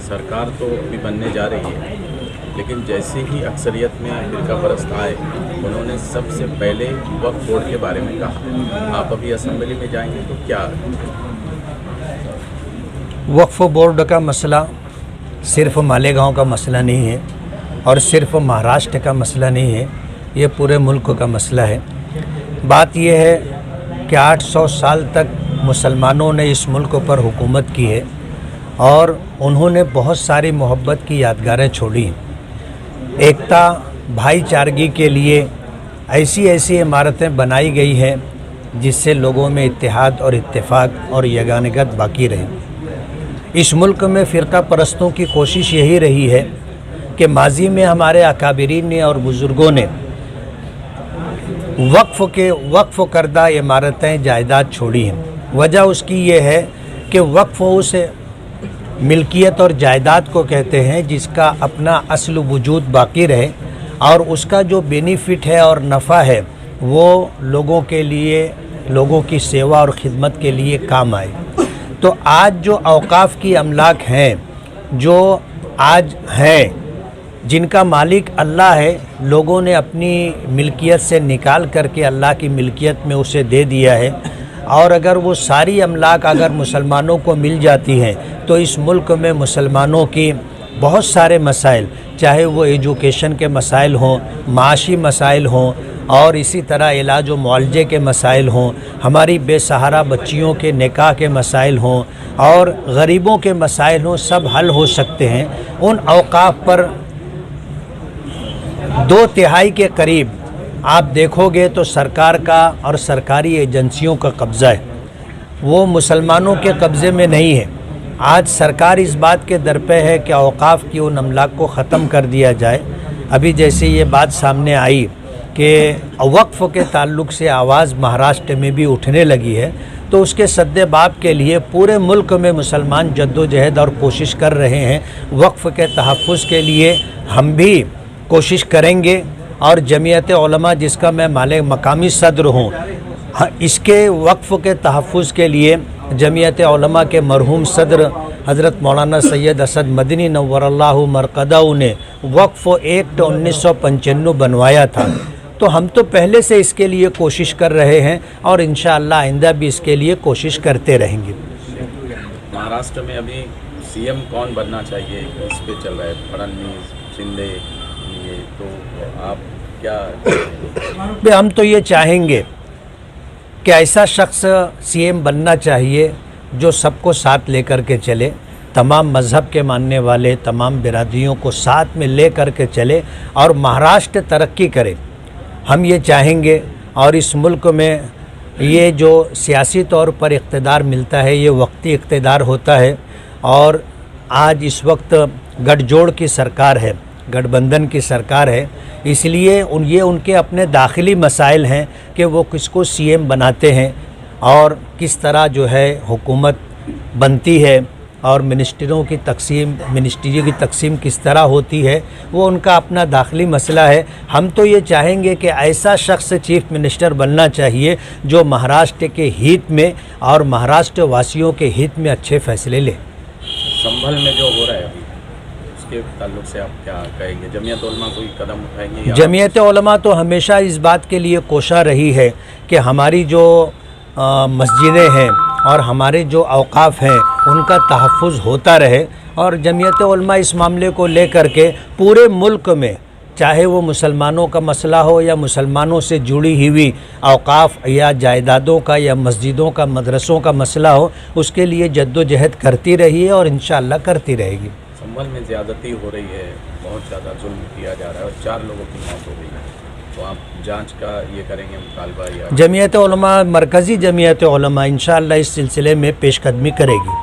सरकार तो अभी बनने जा रही है, लेकिन जैसे ही अक्सरियत में फिरका परस्त आए, उन्होंने सबसे पहले वक्फ बोर्ड के बारे में कहा। आप अभी असेंबली में जाएंगे तो क्या? वक्फ बोर्ड का मसला सिर्फ मालेगांव का मसला नहीं है और सिर्फ महाराष्ट्र का मसला नहीं है, ये पूरे मुल्क का मसला है। बात यह है कि 800 साल तक मुसलमानों ने इस मुल्क पर हुकूमत की है और उन्होंने बहुत सारी मोहब्बत की यादगारें छोड़ी। एकता भाईचारगी के लिए ऐसी ऐसी इमारतें बनाई गई हैं जिससे लोगों में इत्तेहाद और इत्तेफाक और यगानगत बाकी रहे। इस मुल्क में फ़िरका परस्तों की कोशिश यही रही है कि माजी में हमारे अकाबिरीन ने और बुज़ुर्गों ने वक्फ़ करदा इमारतें जायदाद छोड़ी हैं। वजह उसकी ये है कि वक्फ़ उस मिल्कियत और जायदाद को कहते हैं जिसका अपना असल वजूद बाकी रहे और उसका जो बेनिफिट है और नफ़ा है वो लोगों के लिए, लोगों की सेवा और ख़िदमत के लिए काम आए। तो आज जो औकाफ़ की अमलाक हैं, जो आज हैं, जिनका मालिक अल्लाह है, लोगों ने अपनी मिल्कियत से निकाल करके अल्लाह की मिल्कियत में उसे दे दिया है। और अगर वो सारी अमलाक अगर मुसलमानों को मिल जाती हैं तो इस मुल्क में मुसलमानों की बहुत सारे मसाइल, चाहे वो एजुकेशन के मसाइल हों, माशी मसाइल हों और इसी तरह इलाज व मुआलजे के मसाइल हों, हमारी बेसहारा बच्चियों के निकाह के मसाइल हों और गरीबों के मसाइल हों, सब हल हो सकते हैं। उन औकाफ़ पर 2/3 के करीब आप देखोगे तो सरकार का और सरकारी एजेंसियों का कब्ज़ा है, वो मुसलमानों के कब्ज़े में नहीं है। आज सरकार इस बात के दर पे है कि औकाफ़ की उन अमलाक को ख़त्म कर दिया जाए। अभी जैसे ये बात सामने आई कि वक्फ़ के ताल्लुक़ से आवाज़ महाराष्ट्र में भी उठने लगी है, तो उसके सद्देबाब के लिए पूरे मुल्क में मुसलमान जद्दोजहद और कोशिश कर रहे हैं। वक्फ़ के तहफ़्फ़ुज़ के लिए हम भी कोशिश करेंगे और जमीयत उलमा, जिसका मैं मकामी सदर हूँ, इसके वक्फ़ के तहफ़्फ़ुज़ के लिए जमीयत उलमा के मरहूम सदर हज़रत मौलाना सैयद असद मदनी नव्वरल्लाहु मरक़दहु ने वक्फ़ एक्ट 1995 बनवाया था। तो हम तो पहले से इसके लिए कोशिश कर रहे हैं और इंशाअल्लाह आइंदा भी इसके लिए कोशिश करते रहेंगे। महाराष्ट्र में अभी सीएम कौन बनना चाहिए, इस पे चल रहा है, फडणवीस, शिंदे, ये तो आप क्या? हम तो ये चाहेंगे कि ऐसा शख्स सीएम बनना चाहिए जो सबको साथ लेकर के चले, तमाम मज़हब के मानने वाले, तमाम बिरादरियों को साथ में ले कर के चले और महाराष्ट्र तरक्की करे। हम ये चाहेंगे। और इस मुल्क में ये जो सियासी तौर पर इक़्तिदार मिलता है ये वक्ती इक़्तिदार होता है और आज इस वक्त गठजोड़ की सरकार है, गठबंधन की सरकार है, इसलिए ये उनके अपने दाखिली मसाइल हैं कि वो किसको सीएम बनाते हैं और किस तरह जो है हुकूमत बनती है और मिनिस्ट्रियों की तकसीम किस तरह होती है, वो उनका अपना दाखिली मसला है। हम तो ये चाहेंगे कि ऐसा शख्स चीफ मिनिस्टर बनना चाहिए जो महाराष्ट्र के हित में और महाराष्ट्र वासियों के हित में अच्छे फ़ैसले ले। संभल में जो हो रहा है अभी, उसके ताल्लुक से आप क्या कहेंगे? जमीयत उलमा कोई कदम उठाएंगे? जमीयत उलमा तो हमेशा इस बात के लिए कोशा रही है कि हमारी जो मस्जिदें हैं और हमारे जो औकाफ़ हैं उनका तहफ़्फ़ुज़ होता रहे। और जमीयत उलमा इस मामले को लेकर के पूरे मुल्क में, चाहे वो मुसलमानों का मसला हो या मुसलमानों से जुड़ी हुई औकाफ़ या जायदादों का या मस्जिदों का, मदरसों का मसला हो, उसके लिए जद्दोजहद करती रही है और इंशाअल्लाह करती रहेगी। संभल में ज़्यादती हो रही है, बहुत ज़्यादा जुल्म किया जा रहा है और 4 लोगों की मौत हो गई है, तो आप जांच का ये करेंगे मुतालबा? या जमीयत उलमा, मरकज़ी जमीयत उलमा इंशाअल्लाह इस सिलसिले में पेशकदमी करेगी।